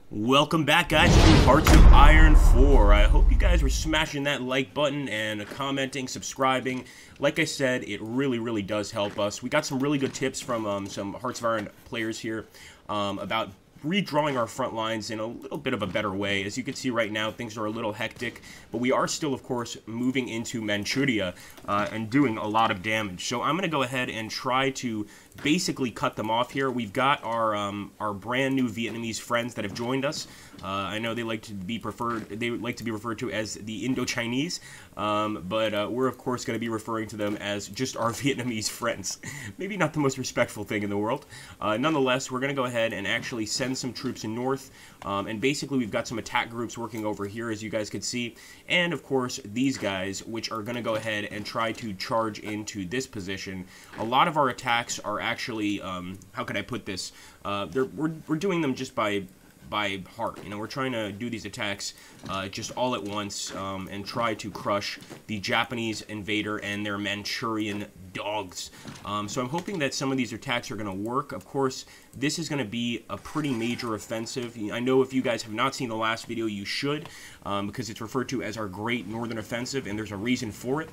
Welcome back, guys, to Hearts of Iron 4. I hope you guys were smashing that like button and commenting, subscribing. Like I said, it really does help us. We got some really good tips from some Hearts of Iron players here about redrawing our front lines in a little bit of a better way. As you can see right now, things are a little hectic, but we are still, of course, moving into Manchuria and doing a lot of damage. So I'm going to go ahead and try to basically cut them off here. We've got our brand new Vietnamese friends that have joined us. I know they like to be referred to as the Indo-Chinese, but we're of course going to be referring to them as just our Vietnamese friends. Maybe not the most respectful thing in the world. Nonetheless, we're going to go ahead and actually send some troops in north, and basically we've got some attack groups working over here, as you guys could see, and of course these guys, which are going to go ahead and try to charge into this position. A lot of our attacks are actually, how could I put this? We're doing them just by heart. You know, we're trying to do these attacks just all at once and try to crush the Japanese invader and their Manchurian dogs. So I'm hoping that some of these attacks are going to work. Of course, this is going to be a pretty major offensive. I know if you guys have not seen the last video, you should, because it's referred to as our Great Northern Offensive, and there's a reason for it.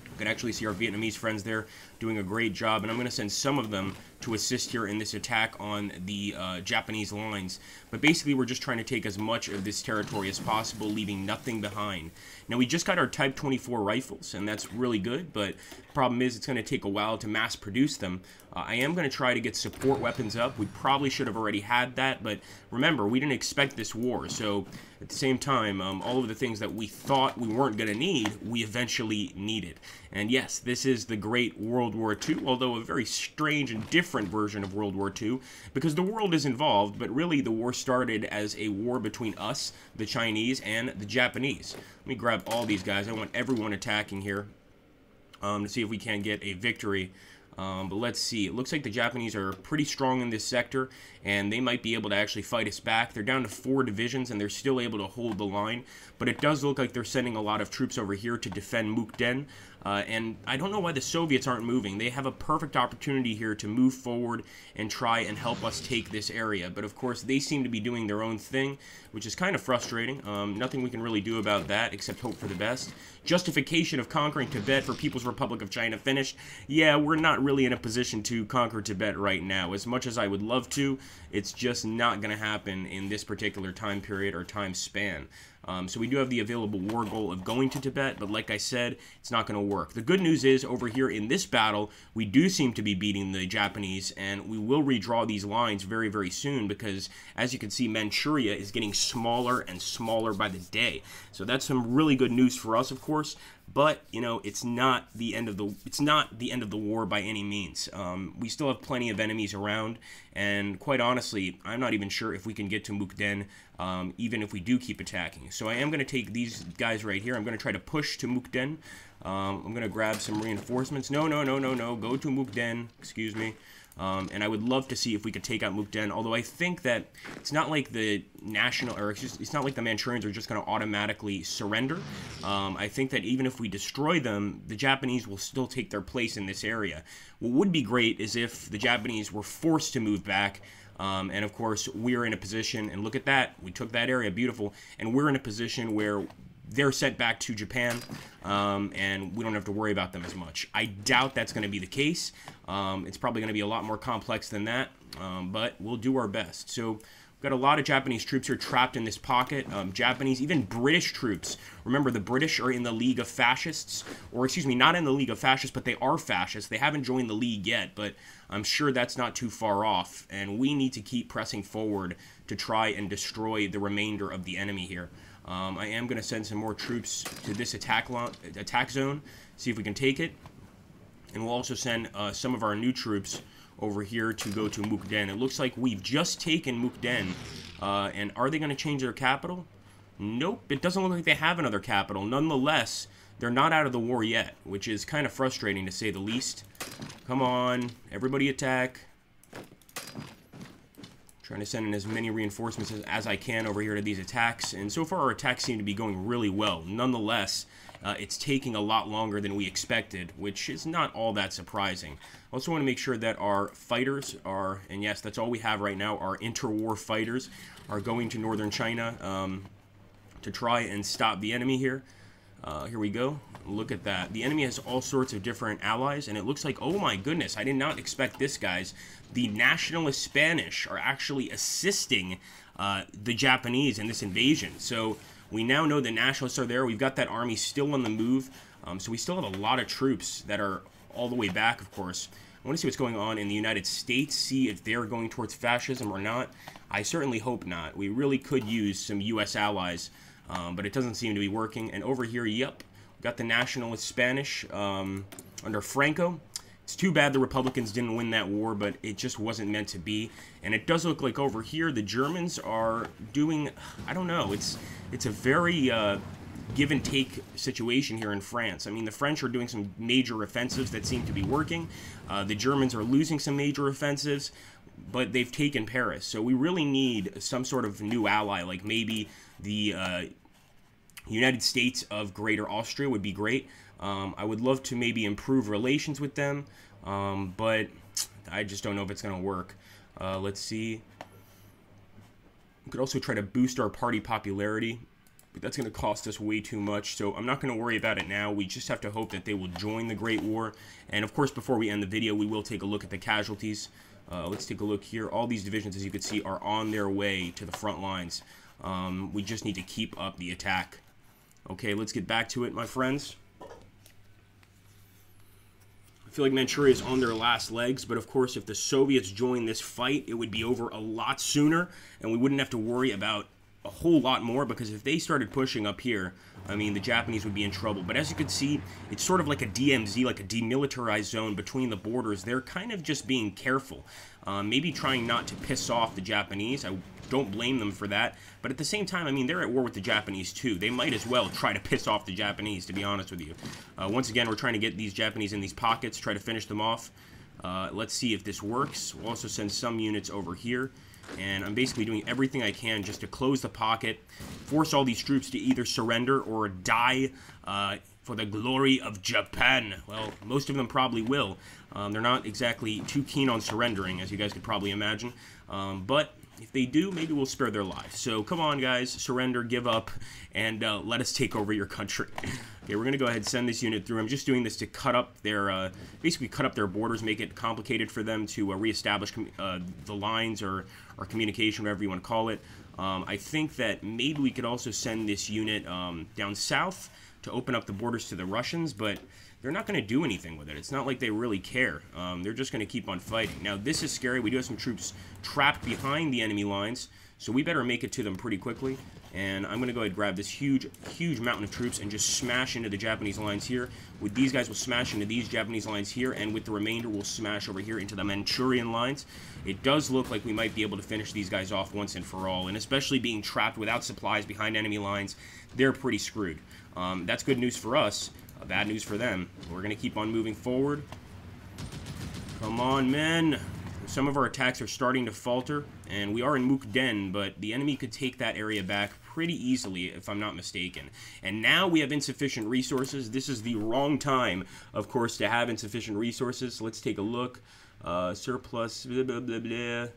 You can actually see our Vietnamese friends there doing a great job, and I'm going to send some of them to assist here in this attack on the Japanese lines. But basically, we're just trying to take as much of this territory as possible, leaving nothing behind. Now, we just got our Type 24 rifles, and that's really good, but the problem is it's going to take a while to mass produce them. I am going to try to get support weapons up. We probably should have already had that, but remember, we didn't expect this war, so at the same time, all of the things that we thought we weren't going to need, we eventually needed. And yes, this is the Great World War II, although a very strange and different version of World War II, because the world is involved, but really the war started as a war between us, the Chinese, and the Japanese. Let me grab all these guys. I want everyone attacking here to see if we can get a victory. But let's see. It looks like the Japanese are pretty strong in this sector, and they might be able to actually fight us back. They're down to 4 divisions, and they're still able to hold the line. But it does look like they're sending a lot of troops over here to defend Mukden. And I don't know why the Soviets aren't moving. They have a perfect opportunity here to move forward and try and help us take this area. But of course, they seem to be doing their own thing, which is kind of frustrating. Nothing we can really do about that except hope for the best. Justification of conquering Tibet for People's Republic of China finished. Yeah, we're not really in a position to conquer Tibet right now. As much as I would love to, it's just not going to happen in this particular time period or time span. So we do have the available war goal of going to Tibet, but like I said, it's not going to work. The good news is, over here in this battle, we do seem to be beating the Japanese, and we will redraw these lines very soon, because, as you can see, Manchuria is getting smaller and smaller by the day. So that's some really good news for us, of course. But, you know, it's not the end of the war by any means. We still have plenty of enemies around, and quite honestly, I'm not even sure if we can get to Mukden, even if we do keep attacking. So I am going to take these guys right here. I'm going to try to push to Mukden. I'm going to grab some reinforcements. No, go to Mukden. Excuse me. And I would love to see if we could take out Mukden, although I think that it's not like the it's not like the Manchurians are just going to automatically surrender. I think that even if we destroy them, the Japanese will still take their place in this area. What would be great is if the Japanese were forced to move back. And of course, we're in a position, and look at that, we took that area, beautiful, and we're in a position where they're sent back to Japan, and we don't have to worry about them as much. I doubt that's going to be the case. It's probably going to be a lot more complex than that, but we'll do our best. So we've got a lot of Japanese troops here trapped in this pocket. Japanese, even British troops. Remember, the British are in the League of Fascists, or excuse me, not in the League of Fascists, but they are fascists. They haven't joined the League yet, but I'm sure that's not too far off, and we need to keep pressing forward to try and destroy the remainder of the enemy here. I am going to send some more troops to this attack zone, see if we can take it. And we'll also send some of our new troops over here to go to Mukden. It looks like we've just taken Mukden. And are they going to change their capital? Nope, it doesn't look like they have another capital. Nonetheless, they're not out of the war yet, which is kind of frustrating to say the least. Come on, everybody attack. Trying to send in as many reinforcements as I can over here to these attacks. And so far, our attacks seem to be going really well. Nonetheless, it's taking a lot longer than we expected, which is not all that surprising. I also want to make sure that our fighters are, and yes, that's all we have right now, our interwar fighters are going to northern China to try and stop the enemy here. Here we go. Look at that. The enemy has all sorts of different allies, and it looks like, oh my goodness, I did not expect this, guys. The nationalist Spanish are actually assisting the Japanese in this invasion. So we now know the nationalists are there. We've got that army still on the move. So we still have a lot of troops that are all the way back, of course. I want to see what's going on in the United States, see if they're going towards fascism or not. I certainly hope not. We really could use some U.S. allies, but it doesn't seem to be working. And over here, yep, we got the nationalist Spanish under Franco. It's too bad the Republicans didn't win that war, but it just wasn't meant to be. And it does look like over here the Germans are doing, I don't know, it's a very give and take situation here in France. I mean, the French are doing some major offensives that seem to be working. The Germans are losing some major offensives, but they've taken Paris. So we really need some sort of new ally, like maybe the United States of Greater Austria would be great. I would love to maybe improve relations with them, but I just don't know if it's going to work. Let's see. We could also try to boost our party popularity, but that's going to cost us way too much, so I'm not going to worry about it now. We just have to hope that they will join the Great War. And of course, before we end the video, we will take a look at the casualties. Let's take a look here. All these divisions, as you can see, are on their way to the front lines. We just need to keep up the attack. Okay, let's get back to it, my friends. I feel like Manchuria is on their last legs, but of course, if the Soviets join this fight, it would be over a lot sooner, and we wouldn't have to worry about a whole lot more, because if they started pushing up here, I mean, the Japanese would be in trouble. But as you can see, it's sort of like a DMZ, like a demilitarized zone between the borders. They're kind of just being careful, maybe trying not to piss off the Japanese. I don't blame them for that, but at the same time, I mean, they're at war with the Japanese too. They might as well try to piss off the Japanese, to be honest with you. Once again, we're trying to get these Japanese in these pockets, try to finish them off. Let's see if this works. We'll also send some units over here, and I'm basically doing everything I can just to close the pocket, force all these troops to either surrender or die for the glory of Japan. Well, most of them probably will. They're not exactly too keen on surrendering, as you guys could probably imagine, but if they do, maybe we'll spare their lives. So come on, guys, surrender, give up, and let us take over your country. Okay, we're going to go ahead and send this unit through. I'm just doing this to cut up their, basically cut up their borders, make it complicated for them to reestablish the lines or communication, whatever you want to call it. I think that maybe we could also send this unit down south to open up the borders to the Russians, but they're not going to do anything with it. It's not like they really care. They're just going to keep on fighting. Now, this is scary. We do have some troops trapped behind the enemy lines, so we better make it to them pretty quickly. And I'm going to go ahead and grab this huge mountain of troops and just smash into the Japanese lines here. With these guys, we'll smash into these Japanese lines here, and with the remainder, we'll smash over here into the Manchurian lines. It does look like we might be able to finish these guys off once and for all, and especially being trapped without supplies behind enemy lines, they're pretty screwed. That's good news for us. Bad news for them. We're going to keep on moving forward. Come on, men. Some of our attacks are starting to falter, and we are in Mukden, but the enemy could take that area back pretty easily, if I'm not mistaken. And now we have insufficient resources. This is the wrong time, of course, to have insufficient resources. Let's take a look. Surplus, blah, blah, blah, blah.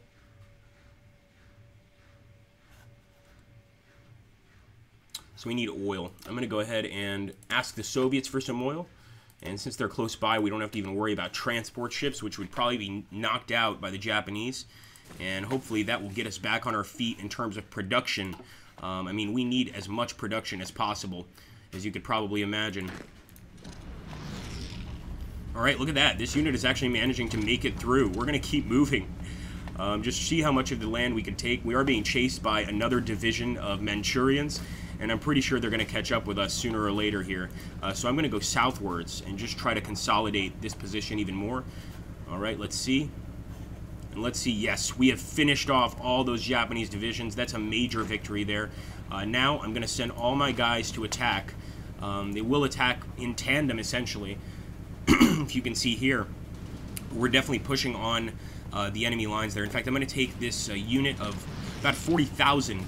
So we need oil. I'm going to go ahead and ask the Soviets for some oil. And since they're close by, we don't have to even worry about transport ships, which would probably be knocked out by the Japanese. And hopefully that will get us back on our feet in terms of production. I mean, we need as much production as possible, as you could probably imagine. All right, look at that. This unit is actually managing to make it through. We're going to keep moving. Just see how much of the land we can take. We are being chased by another division of Manchurians, and I'm pretty sure they're going to catch up with us sooner or later here. So I'm going to go southwards and just try to consolidate this position even more. All right, let's see. And let's see, yes, we have finished off all those Japanese divisions. That's a major victory there. Now I'm going to send all my guys to attack. They will attack in tandem, essentially. If you can see here, we're definitely pushing on the enemy lines there. In fact, I'm going to take this unit of about 40,000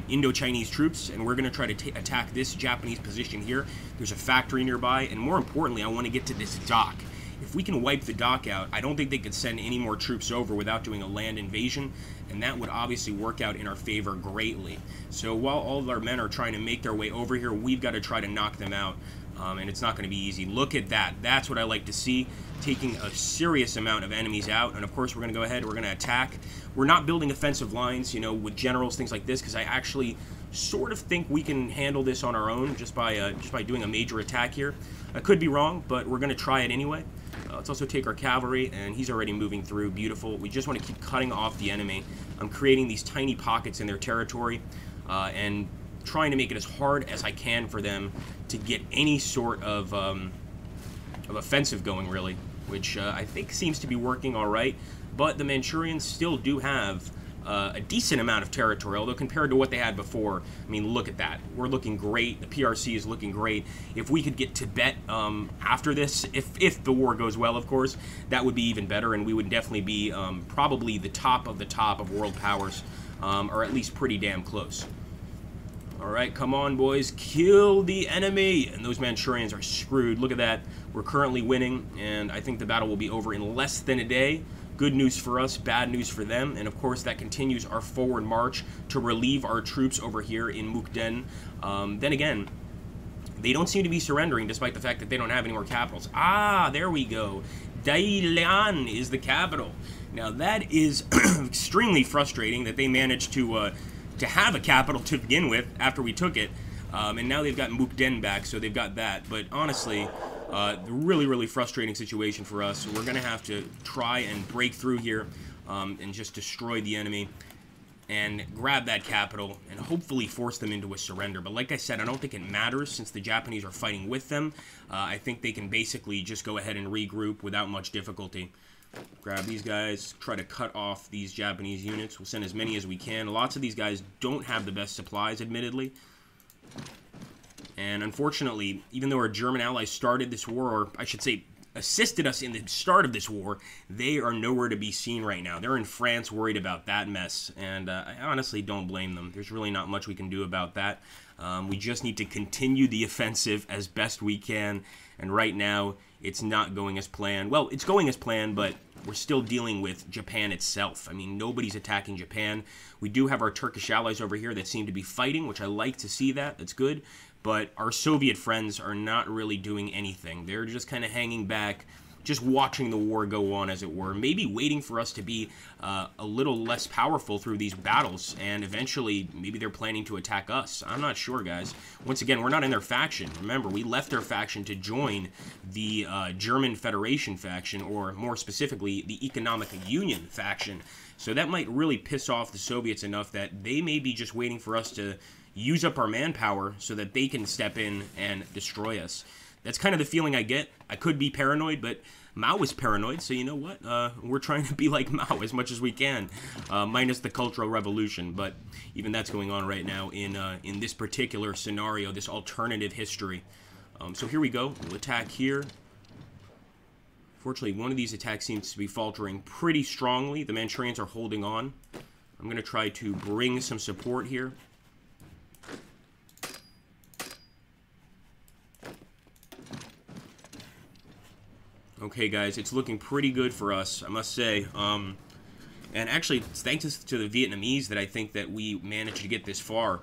Indo-Chinese troops, and we're going to try to attack this Japanese position here. There's a factory nearby, and more importantly, I want to get to this dock. If we can wipe the dock out, I don't think they could send any more troops over without doing a land invasion, and that would obviously work out in our favor greatly. So while all of our men are trying to make their way over here, we've got to try to knock them out, and it's not going to be easy. Look at that. That's what I like to see, taking a serious amount of enemies out, and of course we're going to go ahead, we're going to attack. We're not building offensive lines, you know, with generals, things like this, because I actually sort of think we can handle this on our own just by doing a major attack here. I could be wrong, but we're going to try it anyway. Let's also take our cavalry, and he's already moving through. Beautiful. We just want to keep cutting off the enemy. I'm creating these tiny pockets in their territory and trying to make it as hard as I can for them to get any sort of offensive going, really, which I think seems to be working all right. But the Manchurians still do have a decent amount of territory, although compared to what they had before, I mean, look at that. We're looking great. The PRC is looking great. If we could get Tibet after this, if the war goes well, of course, that would be even better, and we would definitely be probably the top of world powers, or at least pretty damn close. All right, come on, boys. Kill the enemy. And those Manchurians are screwed. Look at that. We're currently winning, and I think the battle will be over in less than a day. Good news for us, bad news for them, and of course that continues our forward march to relieve our troops over here in Mukden. Then again, they don't seem to be surrendering despite the fact that they don't have any more capitals. Ah, there we go. Dalian is the capital. Now that is extremely frustrating that they managed to have a capital to begin with after we took it, and now they've got Mukden back, so they've got that. But honestly, really frustrating situation for us. So we're going to have to try and break through here and just destroy the enemy and grab that capital and hopefully force them into a surrender. But like I said, I don't think it matters since the Japanese are fighting with them. I think they can basically just go ahead and regroup without much difficulty. Grab these guys, try to cut off these Japanese units. We'll send as many as we can. Lots of these guys don't have the best supplies, admittedly. And unfortunately, even though our German allies started this war, or I should say assisted us in the start of this war, they are nowhere to be seen right now. They're in France worried about that mess, and I honestly don't blame them. There's really not much we can do about that. We just need to continue the offensive as best we can, and right now it's not going as planned. Well, it's going as planned, but we're still dealing with Japan itself. I mean, nobody's attacking Japan. We do have our Turkish allies over here that seem to be fighting, which I like to see that. That's good. But our Soviet friends are not really doing anything. They're just kind of hanging back, just watching the war go on, as it were. Maybe waiting for us to be a little less powerful through these battles, and eventually maybe they're planning to attack us. I'm not sure, guys. Once again, we're not in their faction. Remember, we left their faction to join the German Federation faction, or more specifically, the Economic Union faction. So that might really piss off the Soviets enough that they may be just waiting for us to use up our manpower so that they can step in and destroy us. That's kind of the feeling I get. I could be paranoid, but Mao was paranoid, so you know what? We're trying to be like Mao as much as we can, minus the Cultural Revolution, but even that's going on right now in this particular scenario, this alternative history. So here we go. We'll attack here. Fortunately, one of these attacks seems to be faltering pretty strongly. The Manchurians are holding on. I'm going to try to bring some support here. Okay, guys, it's looking pretty good for us, I must say. And actually, it's thanks to the Vietnamese that I think that we managed to get this far.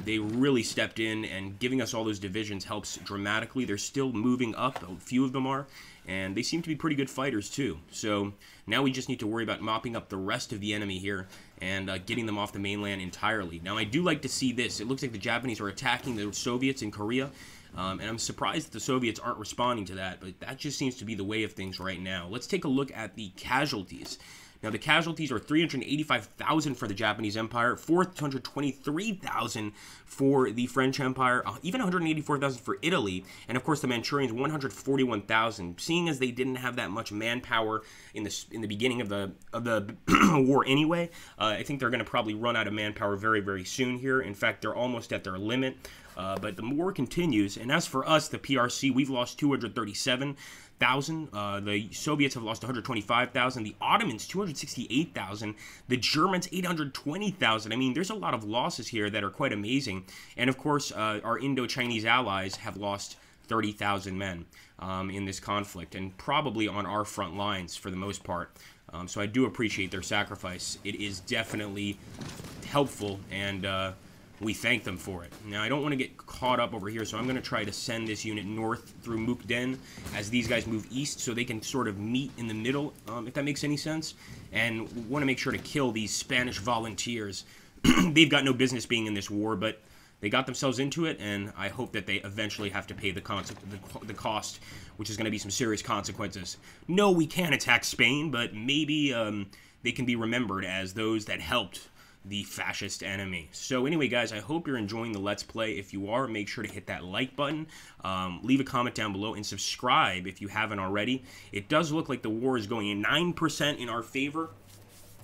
They really stepped in, and giving us all those divisions helps dramatically. They're still moving up, a few of them are, and they seem to be pretty good fighters, too. So now we just need to worry about mopping up the rest of the enemy here and getting them off the mainland entirely. Now, I do like to see this. It looks like the Japanese are attacking the Soviets in Korea. And I'm surprised that the Soviets aren't responding to that, but that just seems to be the way of things right now. Let's take a look at the casualties. Now, the casualties are 385,000 for the Japanese Empire, 423,000 for the French Empire, even 184,000 for Italy, and of course the Manchurians 141,000. Seeing as they didn't have that much manpower in the beginning of the war anyway, I think they're going to probably run out of manpower very soon here. In fact, they're almost at their limit. But the war continues, and as for us, the PRC, we've lost 237. 1,000. The Soviets have lost 125,000. The Ottomans, 268,000. The Germans, 820,000. I mean, there's a lot of losses here that are quite amazing. And, of course, our Indo-Chinese allies have lost 30,000 men in this conflict, and probably on our front lines for the most part. So I do appreciate their sacrifice. It is definitely helpful, and we thank them for it. Now, I don't want to get caught up over here, so I'm going to try to send this unit north through Mukden as these guys move east so they can sort of meet in the middle, if that makes any sense. And we want to make sure to kill these Spanish volunteers. They've got no business being in this war, but they got themselves into it, and I hope that they eventually have to pay the cost, which is going to be some serious consequences. No, we can't attack Spain, but maybe they can be remembered as those that helped the fascist enemy. So anyway, guys, I hope you're enjoying the Let's Play. If you are, make sure to hit that like button, leave a comment down below, and subscribe if you haven't already. It does look like the war is going in 9% in our favor.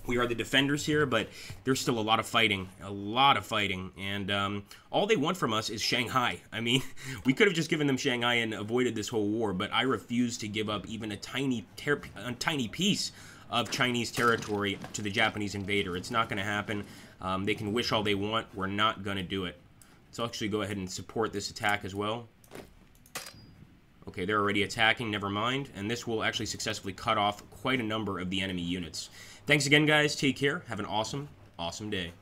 We are the defenders here, but there's still a lot of fighting, and all they want from us is Shanghai. I mean, we could have just given them Shanghai and avoided this whole war, but I refuse to give up even a tiny piece of Chinese territory to the Japanese invader. It's not going to happen. They can wish all they want. We're not going to do it. Let's actually go ahead and support this attack as well. Okay, they're already attacking, never mind. And this will actually successfully cut off quite a number of the enemy units. Thanks again, guys. Take care. Have an awesome, awesome day.